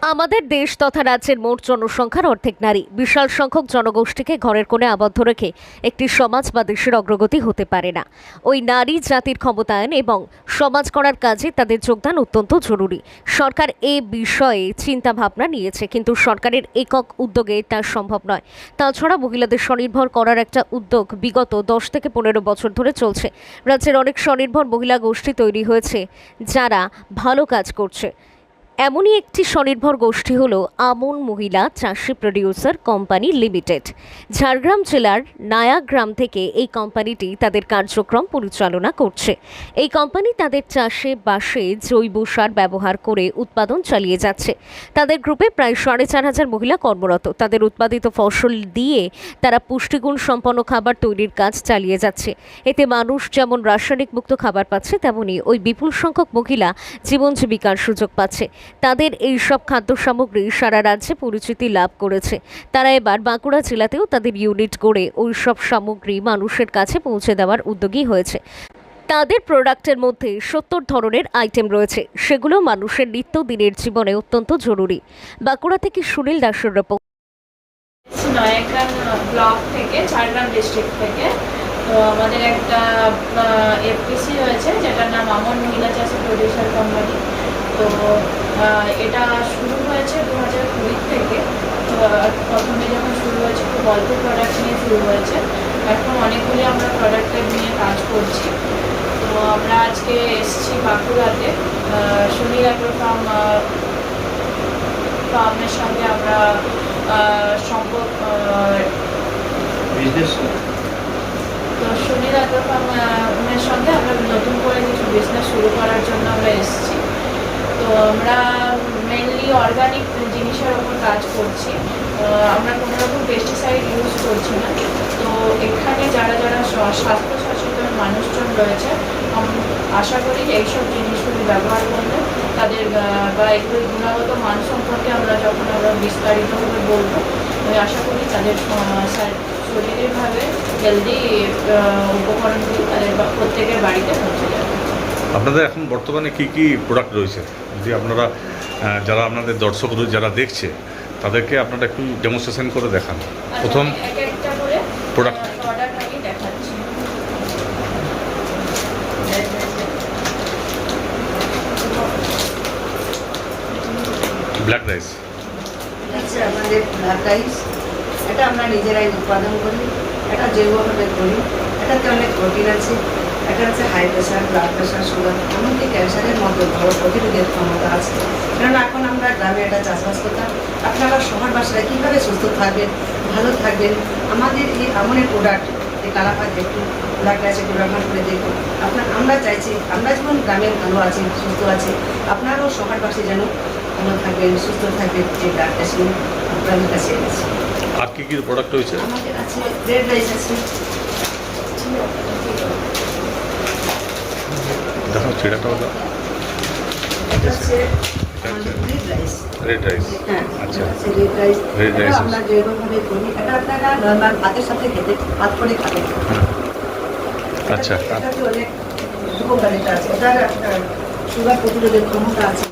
আমাদের দেশ তথা রাজ্যের মোট জনসংখ্যার অর্ধেক নারী। বিশাল সংখ্যক জনগোষ্ঠীকে ঘরের কোণে আবদ্ধ রেখে একটি সমাজ বা দেশের অগ্রগতি হতে পারে না। ওই নারী জাতির ক্ষমতায়ন এবং সমাজ গড়ার কাজে তাদের যোগদান অত্যন্ত জরুরি। সরকার এ বিষয়ে চিন্তা ভাবনা নিয়েছে, কিন্তু সরকারের একক উদ্যোগে তা সম্ভব নয়। তাছাড়া মহিলাদের স্বনির্ভর করার একটা উদ্যোগ বিগত 10 থেকে 15 বছর ধরে চলছে। রাজ্যের অনেক স্বনির্ভর মহিলা গোষ্ঠী তৈরি হয়েছে যারা ভালো কাজ করছে। এমনই একটি স্বনির্ভর গোষ্ঠী হলো আমন মহিলা চাষি প্রডিউসার কোম্পানি লিমিটেড। ঝাড়গ্রাম জেলার নায়াগ্রাম থেকে এই কোম্পানিটি তাদের কার্যক্রম পরিচালনা করছে। এই কোম্পানি তাদের চাষে বাসে জৈব সার ব্যবহার করে উৎপাদন চালিয়ে যাচ্ছে। তাদের গ্রুপে প্রায় 4,500 মহিলা কর্মরত। তাদের উৎপাদিত ফসল দিয়ে তারা পুষ্টিগুণ সম্পন্ন খাবার তৈরির কাজ চালিয়ে যাচ্ছে। এতে মানুষ যেমন রাসায়নিক মুক্ত খাবার পাচ্ছে, তেমনি ওই বিপুল সংখ্যক মহিলা জীবন জীবিকার সুযোগ পাচ্ছে। তাদের এই সব খাদ্য সামগ্রী সারা রাজ্যে পরিচিতি লাভ করেছে। তারা এবার বাঁকুড়া জেলাতেও তাদের ইউনিট গড়ে ওই সব সামগ্রী মানুষের কাছে পৌঁছে দেওয়ার উদ্যোগী হয়েছে। তাদের প্রোডাক্টের মধ্যে 70 ধরনের আইটেম রয়েছে, সেগুলো মানুষের নিত্যদিনের জীবনে অত্যন্ত জরুরি। বাঁকুড়া থেকে সুনীল দাসের রিপোর্ট। নয়াগ্রাম ব্লক থেকে, ঝাড়গ্রাম ডিস্ট্রিক্ট থেকে। তো আমাদের একটা এফপিসি হয়েছে, যেটার নাম আমন মহিলা চাষি প্রডিউসার কোম্পানি। তো এটা শুরু হয়েছে 2020 থেকে। তো প্রথমে যখন শুরু হয়েছে খুব অল্প প্রোডাক্ট নিয়ে শুরু হয়েছে, এখন অনেকগুলি আমরা প্রোডাক্টের নিয়ে কাজ করছি। তো আমরা আজকে এসেছি বাঁকুড়াতে সুনীল অ্যাগ্রো ফার্মের সঙ্গে আমরা তো সুনীল অ্যাগ্রো ফার্মের সঙ্গে আমরা নতুন করে কিছু বিজনেস শুরু করার জন্য আমরা এসেছি। তো আমরা মেনলি অর্গানিক জিনিসের ওপর কাজ করছি। আমরা কোনো রকম পেস্টিসাইড ইউজ করছি না। তো এখানে যারা যারা স্বাস্থ্য সচেতন মানুষজন রয়েছে, আশা করি এইসব জিনিসগুলি ব্যবহার করলে তাদের বা এগুলোর গুণগত মান সম্পর্কে আমরা বিস্তারিতভাবে বলবো, আমি আশা করি তাদের শরীরেরভাবে হেলদি উপকরণগুলি তাদের প্রত্যেকের বাড়িতে পৌঁছে যাবে। আপনাদের এখন বর্তমানে কি কি প্রোডাক্ট রয়েছে, যদি আপনারা যারা আপনাদের দর্শক যারা দেখছে তাদেরকে আপনারা একটু ডেমনস্ট্রেশন করে দেখান। প্রথম একটা করে প্রোডাক্ট আমি দেখাচ্ছি। Black rice. আমাদের ব্ল্যাক রাইস, এটা আমরা নিজেরাই উৎপাদন করি, এটা জৈবভাবে করি। এটাতে অনেক প্রোটিন আছে। এটা হচ্ছে high pressure, blood pressure, sugar, এমনকি ক্যান্সারের মতো বড় প্রতিরোধের ক্ষমতা আছে। কেননা এখন আমরা গ্রামে এটা চাষবাস করতাম, আপনারা শহর বাসায় কীভাবে সুস্থ থাকবেন, ভালো থাকবেন। আমাদের এই আমনের প্রোডাক্ট, এই কালাপাত একটু ব্ল্যাক রাইস একটু ব্যবহার করে দেখুন। আমরা চাইছি আমরা যেমন গ্রামে ভালো আছি, সুস্থ আছি, আপনারাও শহরবাসী যেন ভালো থাকবেন, সুস্থ থাকবেন। এই ব্ল্যাক রাইস আপনাদের কাছে এনেছি। আর কি কি প্রোডাক্ট রয়েছে? আমাদের আছে রেড রাইস আছে। দেখো ছেড়াটাও দাও। Red rice. হ্যাঁ, আচ্ছা, রেড রাইস আমরা যেভাবে করি, এটা আপনারা নর্মাল ভাতের সাথে খেতে ভাত করে খাবেন। আচ্ছা, এটাতে অনেক উপকারিতা আছে, এটার সুগার প্রতিরোধের ক্ষমতা আছে।